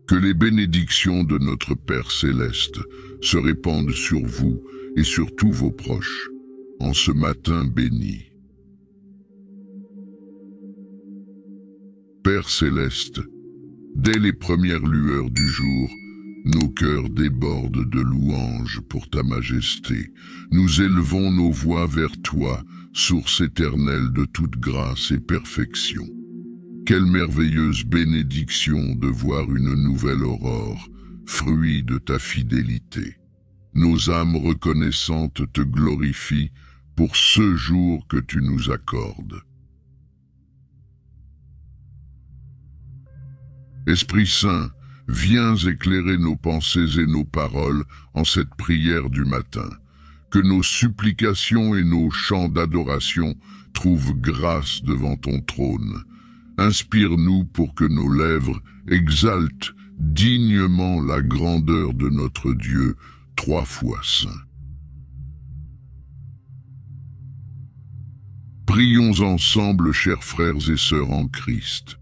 Que les bénédictions de notre Père céleste se répandent sur vous et sur tous vos proches, en ce matin béni. Père céleste, dès les premières lueurs du jour, nos cœurs débordent de louanges pour ta majesté. Nous élevons nos voix vers toi, source éternelle de toute grâce et perfection. Quelle merveilleuse bénédiction de voir une nouvelle aurore, fruit de ta fidélité. Nos âmes reconnaissantes te glorifient pour ce jour que tu nous accordes. Esprit Saint, viens éclairer nos pensées et nos paroles en cette prière du matin. Que nos supplications et nos chants d'adoration trouvent grâce devant ton trône. Inspire-nous pour que nos lèvres exaltent dignement la grandeur de notre Dieu, 3 fois saint. Prions ensemble, chers frères et sœurs en Christ.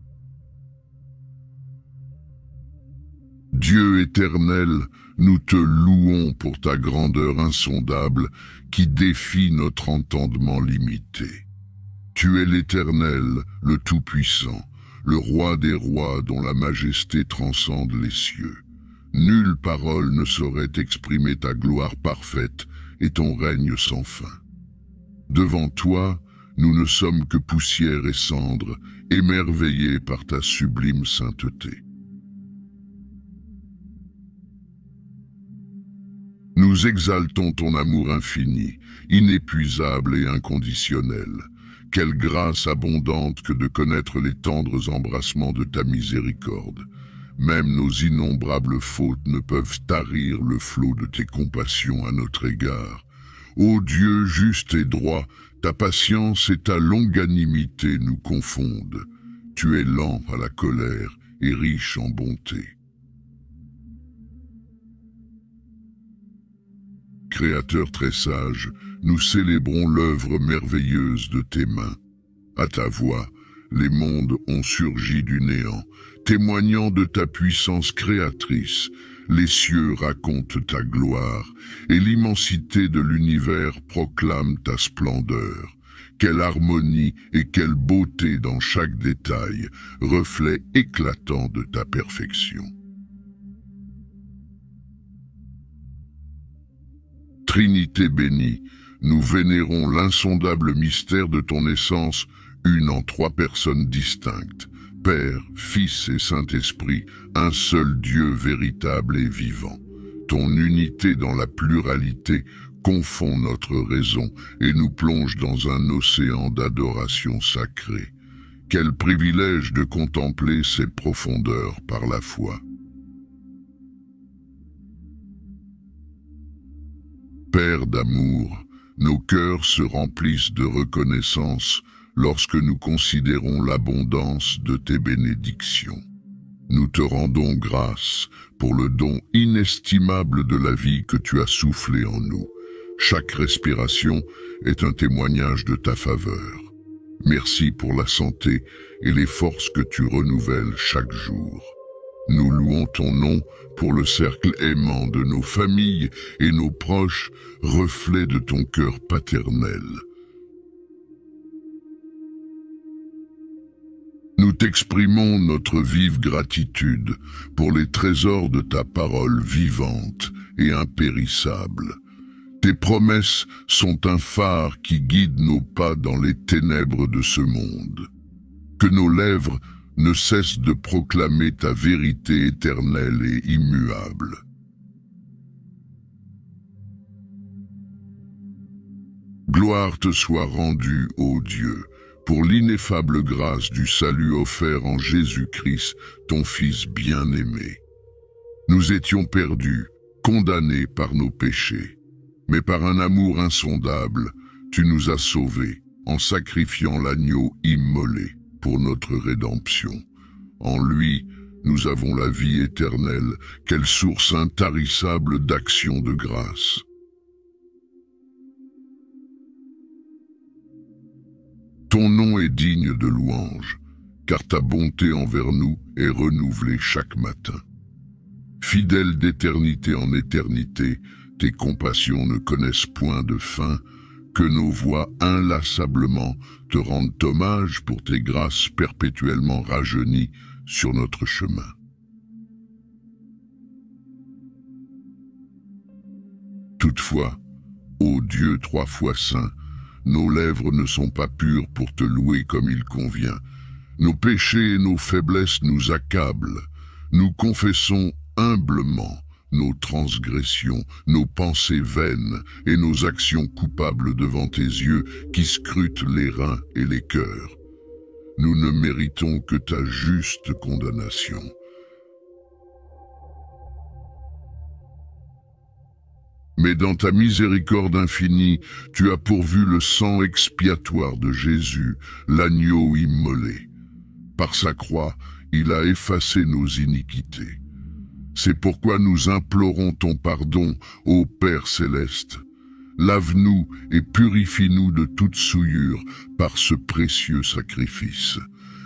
Dieu éternel, nous te louons pour ta grandeur insondable qui défie notre entendement limité. Tu es l'Éternel, le Tout-Puissant, le Roi des rois dont la majesté transcende les cieux. Nulle parole ne saurait exprimer ta gloire parfaite et ton règne sans fin. Devant toi, nous ne sommes que poussière et cendre, émerveillés par ta sublime sainteté. Nous exaltons ton amour infini, inépuisable et inconditionnel. Quelle grâce abondante que de connaître les tendres embrassements de ta miséricorde. Même nos innombrables fautes ne peuvent tarir le flot de tes compassions à notre égard. Ô Dieu juste et droit, ta patience et ta longanimité nous confondent. Tu es lent à la colère et riche en bonté. Créateur très sage, nous célébrons l'œuvre merveilleuse de tes mains. À ta voix, les mondes ont surgi du néant, témoignant de ta puissance créatrice. Les cieux racontent ta gloire, et l'immensité de l'univers proclame ta splendeur. Quelle harmonie et quelle beauté dans chaque détail, reflet éclatant de ta perfection. Trinité bénie, nous vénérons l'insondable mystère de ton essence, une en 3 personnes distinctes, Père, Fils et Saint-Esprit, un seul Dieu véritable et vivant. Ton unité dans la pluralité confond notre raison et nous plonge dans un océan d'adoration sacrée. Quel privilège de contempler ces profondeurs par la foi. Père d'amour, nos cœurs se remplissent de reconnaissance lorsque nous considérons l'abondance de tes bénédictions. Nous te rendons grâce pour le don inestimable de la vie que tu as soufflé en nous. Chaque respiration est un témoignage de ta faveur. Merci pour la santé et les forces que tu renouvelles chaque jour. Nous louons ton nom pour le cercle aimant de nos familles et nos proches, reflet de ton cœur paternel. Nous t'exprimons notre vive gratitude pour les trésors de ta parole vivante et impérissable. Tes promesses sont un phare qui guide nos pas dans les ténèbres de ce monde. Que nos lèvres ne cessent de proclamer ta vérité éternelle et immuable. Gloire te soit rendue, ô Dieu, pour l'ineffable grâce du salut offert en Jésus-Christ, ton Fils bien-aimé. Nous étions perdus, condamnés par nos péchés, mais par un amour insondable, tu nous as sauvés en sacrifiant l'agneau immolé pour notre rédemption. En lui, nous avons la vie éternelle, quelle source intarissable d'action de grâce. Ton nom est digne de louange, car ta bonté envers nous est renouvelée chaque matin. Fidèle d'éternité en éternité, tes compassions ne connaissent point de fin, que nos voix inlassablement te rendent hommage pour tes grâces perpétuellement rajeunies sur notre chemin. Toutefois, ô Dieu 3 fois saint, nos lèvres ne sont pas pures pour te louer comme il convient. Nos péchés et nos faiblesses nous accablent. Nous confessons humblement nos transgressions, nos pensées vaines et nos actions coupables devant tes yeux qui scrutent les reins et les cœurs. Nous ne méritons que ta juste condamnation. Mais dans ta miséricorde infinie, tu as pourvu le sang expiatoire de Jésus, l'agneau immolé. Par sa croix, il a effacé nos iniquités. C'est pourquoi nous implorons ton pardon, ô Père céleste. Lave-nous et purifie-nous de toute souillure par ce précieux sacrifice.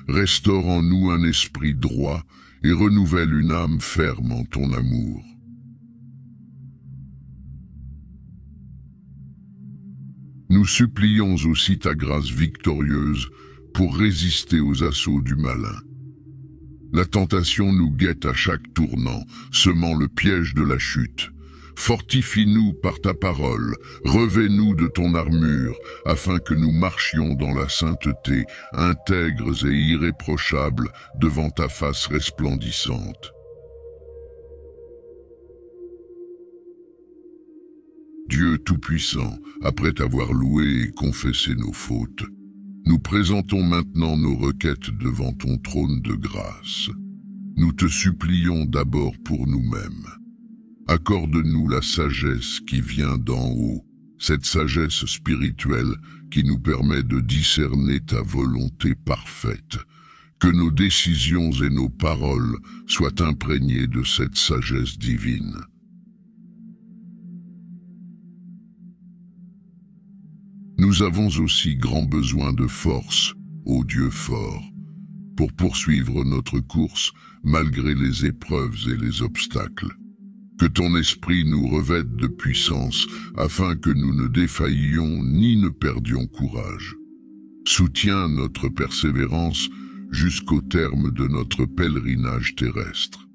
Restaure en nous un esprit droit et renouvelle une âme ferme en ton amour. Nous supplions aussi ta grâce victorieuse pour résister aux assauts du malin. La tentation nous guette à chaque tournant, semant le piège de la chute. Fortifie-nous par ta parole, revêt-nous de ton armure, afin que nous marchions dans la sainteté, intègres et irréprochables, devant ta face resplendissante. Dieu Tout-Puissant, après t'avoir loué et confessé nos fautes, nous présentons maintenant nos requêtes devant ton trône de grâce. Nous te supplions d'abord pour nous-mêmes. Accorde-nous la sagesse qui vient d'en haut, cette sagesse spirituelle qui nous permet de discerner ta volonté parfaite. Que nos décisions et nos paroles soient imprégnées de cette sagesse divine. Nous avons aussi grand besoin de force, ô Dieu fort, pour poursuivre notre course malgré les épreuves et les obstacles. Que ton esprit nous revête de puissance afin que nous ne défaillions ni ne perdions courage. Soutiens notre persévérance jusqu'au terme de notre pèlerinage terrestre.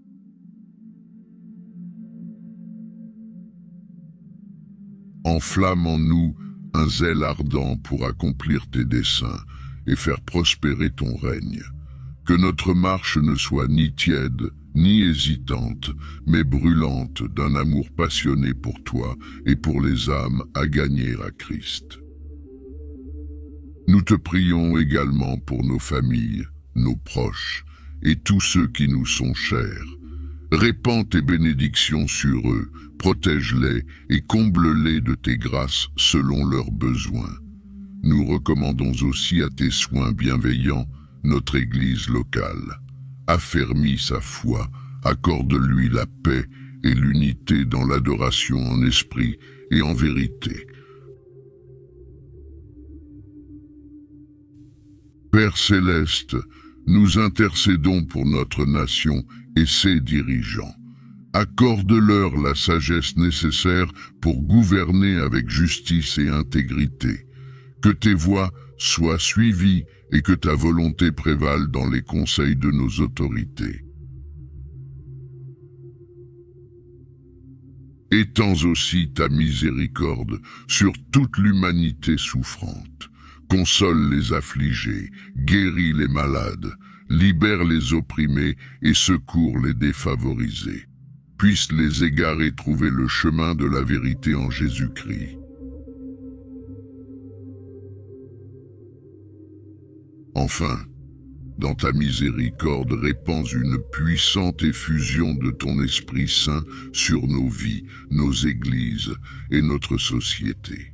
Enflamme en nous un zèle ardent pour accomplir tes desseins et faire prospérer ton règne. Que notre marche ne soit ni tiède, ni hésitante, mais brûlante d'un amour passionné pour toi et pour les âmes à gagner à Christ. Nous te prions également pour nos familles, nos proches et tous ceux qui nous sont chers. Répands tes bénédictions sur eux, protège-les et comble-les de tes grâces selon leurs besoins. Nous recommandons aussi à tes soins bienveillants notre Église locale. Affermis sa foi, accorde-lui la paix et l'unité dans l'adoration en esprit et en vérité. Père céleste, nous intercédons pour notre nation et ses dirigeants. Accorde-leur la sagesse nécessaire pour gouverner avec justice et intégrité. Que tes voies soient suivies et que ta volonté prévale dans les conseils de nos autorités. Étends aussi ta miséricorde sur toute l'humanité souffrante. Console les affligés, guéris les malades, libère les opprimés et secours les défavorisés. Puissent les égarés trouver le chemin de la vérité en Jésus-Christ. Enfin, dans ta miséricorde, répands une puissante effusion de ton Esprit Saint sur nos vies, nos églises et notre société.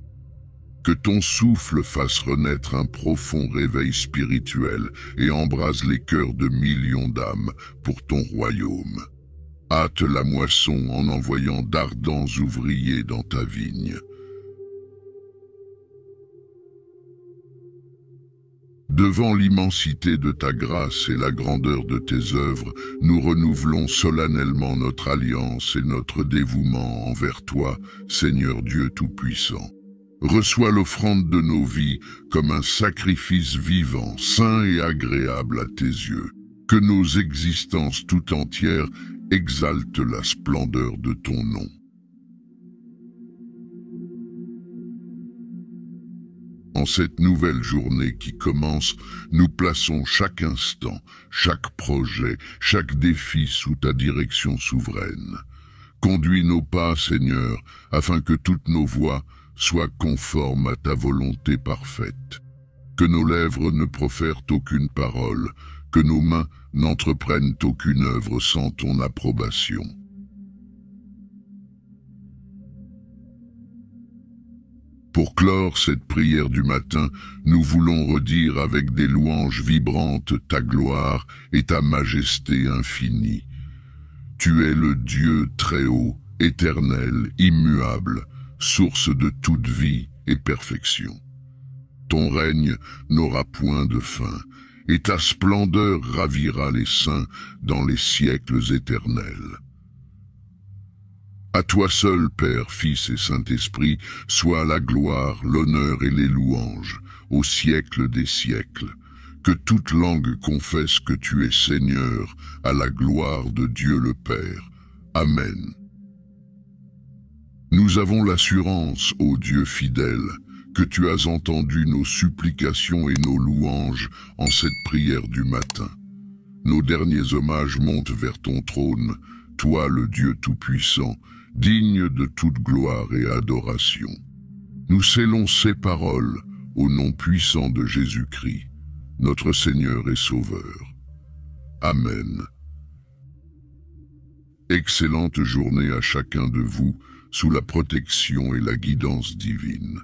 Que ton souffle fasse renaître un profond réveil spirituel et embrase les cœurs de millions d'âmes pour ton royaume. Hâte la moisson en envoyant d'ardents ouvriers dans ta vigne. Devant l'immensité de ta grâce et la grandeur de tes œuvres, nous renouvelons solennellement notre alliance et notre dévouement envers toi, Seigneur Dieu Tout-Puissant. Reçois l'offrande de nos vies comme un sacrifice vivant, saint et agréable à tes yeux. Que nos existences tout entières exaltent la splendeur de ton nom. En cette nouvelle journée qui commence, nous plaçons chaque instant, chaque projet, chaque défi sous ta direction souveraine. Conduis nos pas, Seigneur, afin que toutes nos voies soient conformes à ta volonté parfaite. Que nos lèvres ne profèrent aucune parole, que nos mains n'entreprennent aucune œuvre sans ton approbation. Pour clore cette prière du matin, nous voulons redire avec des louanges vibrantes ta gloire et ta majesté infinie. Tu es le Dieu très haut, éternel, immuable, source de toute vie et perfection. Ton règne n'aura point de fin, et ta splendeur ravira les saints dans les siècles éternels. À toi seul, Père, Fils et Saint-Esprit, soient la gloire, l'honneur et les louanges, au siècle des siècles. Que toute langue confesse que tu es Seigneur, à la gloire de Dieu le Père. Amen. Nous avons l'assurance, ô Dieu fidèle, que tu as entendu nos supplications et nos louanges en cette prière du matin. Nos derniers hommages montent vers ton trône, toi le Dieu Tout-Puissant, digne de toute gloire et adoration. Nous scellons ces paroles au nom puissant de Jésus-Christ, notre Seigneur et Sauveur. Amen. Excellente journée à chacun de vous, sous la protection et la guidance divine.